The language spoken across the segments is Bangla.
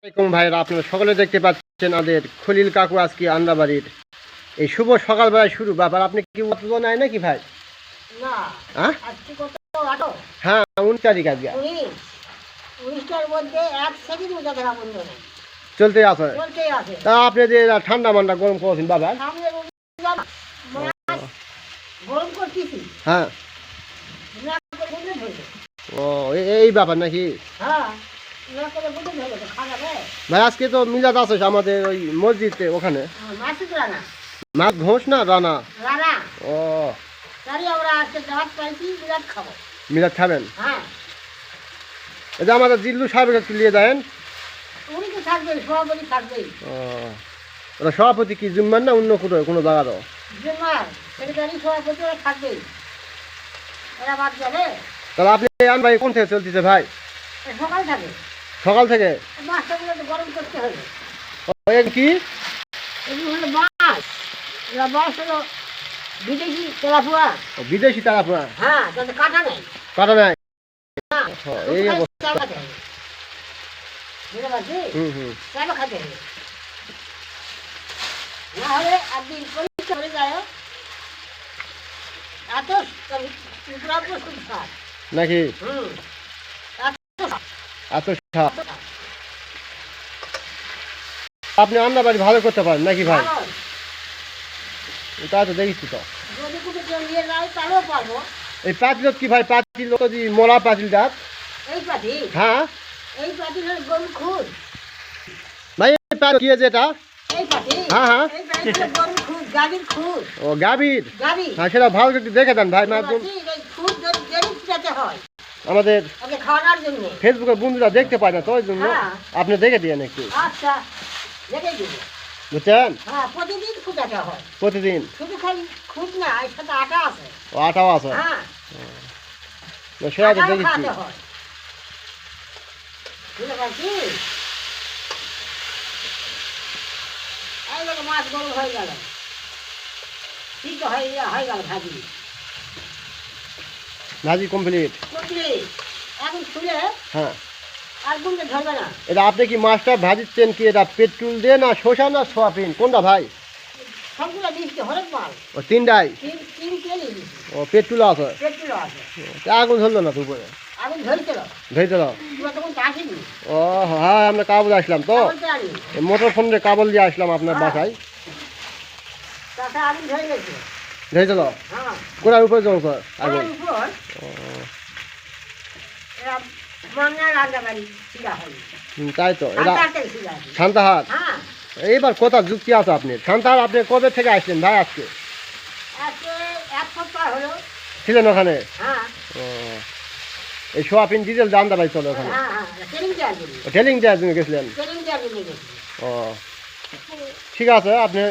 আসসালামু আলাইকুম ভাইরা, আপনারা সকলে দেখতে পাচ্ছেন আমাদের খলিল কাকু আজকে আন্দাবাড়ির এই শুভ সকালবেলায় শুরু। ব্যাপার আপনি কি অত নাই নাকি ভাই? না, হ্যাঁ আজকে কত? 8? হ্যাঁ 19 তারিখ আজকে 19টার মধ্যে 1 সেকেন্ড মতো দেখা বন্ধ নেই, চলতে আছে। চলতেই আছে। তা আপনি যে ঠান্ডা মান্ডা গরম করছেন বাবা? সামনে মাছ গরম করতেছি, হ্যাঁ না করে বুঝে ধরবে। ও এই ব্যাপার নাকি হ্যাঁ, না করে বুঝে ধরবে তো খাওয়া যাবে। ভাই? আজকে তো মিলাদ আছে আমাদের ওই মসজিদে, ওখানে মাসুদ রানা, মাছ ঘোষ না রানা? রানা ও তারই আমরা আজকে দাওয়াত পাইছি, বিরাট খাবো। মিলাদ খাবেন? হ্যাঁ, এই যে আমাদের জিল্লু সাহেবকে একটু নিয়ে দেন। উনি তো থাকবেই, সভাপতি থাকবেই। ও ওরা সভাপতি কি জুম্মান না অন্য কোনো জায়গারও? জুম্মার সেক্রেটারি সভাপতি ওরা থাকবেই, এরা বাদ যাবে। তাহলে আপনি আন ভাই কোন থেকে চলতেছে ভাই? সকাল থাকে, সকাল থেকে? মাছটাগুলো তো গরম করতে হবে। কি এগুলো হলো মাছ, এগুলো মাছ হলো বিদেশি তেলাপুয়া। বিদেশি তারা? হ্যাঁ, তাতে কাটা নেই। কাটা নাই? না, এই অবস্থা। চাল খাতে হবে, বুঝতে পারছিস? চালও খাতে হবে, না হলে একদিন পরীক্ষা করে যায় এত প্রস্তুত স্বাদ নাকি? এত স্বাদ? আপনি রান্না বাড়ি ভালো করতে পারেন নাকি ভাই? তা তো দেখছি তো। যদি কোনো কেউ নিয়ে যায় তাহলেও পারবো। এই পাতিল কি ভাই? পাতিল যদি মোলা পাতিল ডাক? এই পাটি, হ্যাঁ এই পাটি হলো গরুর খুদ। ভাই এই পাতিল কি আছে এটা? এই পাটি, হ্যাঁ হ্যাঁ, এই পাটি হলো গরুর খুদ, গাভীর খুদ। ও গাভীর? গাভী, হ্যাঁ সেটা ভালো একটু দেখে দেন ভাই। এই খুদ যদি দেরি ফুটাতে হয় আমাদের ওকে খাওয়ানোর জন্য। ফেসবুকের বন্ধুরা দেখতে পায় না তো, ওই জন্য হ্যাঁ। আপনি দেখে দিয়েন একটু, আচ্ছা, দেখে দিব। বুঝছেন? হ্যাঁ, প্রতিদিন ফুটাতে হয়, প্রতিদিন? শুধু খালি খুদ না, এর সাথে আটা আছে। ও আটাও আছে? হ্যাঁ, সেটা তো আটাও দেখেছি। খাওয়াতে হয়, বুঝতে পারছিস? এই দেখো মাছ গরম হয়ে গেল, সিদ্ধ হয়ে গেল ভাজি। ভাজি কমপ্লিট? কমপ্লিট। এখন খুলে হ্যাঁ। আর গুনতে ধরবে না। এটা আপনি কি মাছটা ভাজিচ্ছেন কি এটা পেট্রোল দিয়ে না শসা না সোয়াবিন, কোনটা ভাই? সবগুলো দিচ্ছি হরেক মাল, ও তিনটাই? তিন কেজি দিচ্ছি। ও পেট্রোল আছে? পেট্রোল আছে। তা আগুন ধরলো না তো উপরে? আগুন ধরেছিল, ধরেছিল? তোমরা তখন তো আসেনি। ও হ্যাঁ, আমরা কাবুল আসলাম তো, বলতে আনি মোটর ফোন দিয়ে কাবুল দিয়ে আসলাম আপনার বাসায়। তাতে আগুন ধরে গেছে। ধরেছিল? হ্যাঁ, কোনার উপরে জ্বলছে আগুন? ওর উপর এরা মান্নার রান্নাবাড়ি ছিলা হয়। তাই তো। এটা তাড়াতাড়ি ছিলা আছে। সান্তাহার? হ্যাঁ, এইবার কোথা যুক্তি আছে আপনি? সান্তাহার আপনি কবে থেকে আসলেন ভাই? আজকে আজকে 1 সপ্তাহ হলো। ছিলেন ওখানে? হ্যাঁ ও এই সোয়াবিন ডিজেল দান্দা ভাই চলে ওখানে? হ্যাঁ হ্যাঁ, ট্রেনিং দেওয়ার জন্য, টেলিং দেওয়ার জন্য গেছিলেন? ট্রেনিং দেওয়ার জন্য গেছি। ও ঠিক আছে, আপনি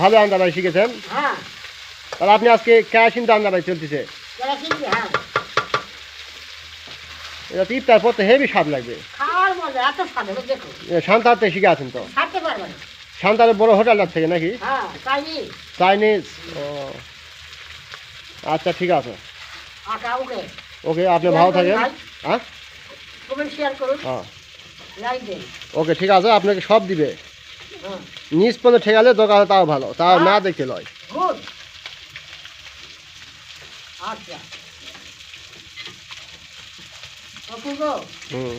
ভালো রান্না ভাই শিখেছেন। হ্যাঁ, তাহলে আপনি আজকে কেরাসিন রান্না ভাই চলতেছে? যারা শিখবে, হ্যাঁ, এটা তো ইফতার পর তো হেভি স্বাদ লাগবে। খাওয়ার মজা এত স্বাদ হবে দেখো, সান্তাহার থেকে শিখে আছেন তো? ছাড়তে পারবে না। সান্তাহারের বড় হোটেলটার থেকে নাকি? হ্যাঁ, চাইনি চাইনিজ? ও আচ্ছা ঠিক আছে, আটা ওকে ওকে আপনি ভালো থাকেন। হ্যাঁ কমেন্ট শেয়ার করুন, হ্যাঁ লাইক দিন। ওকে ঠিক আছে, আপনাকে সব দিবে। হ্যাঁ, নিজ পদে ঠেকালে দোকানে তাও ভালো, তাও না দেখে লয়। গুড। আচ্ছা, অপূর্ব। হুম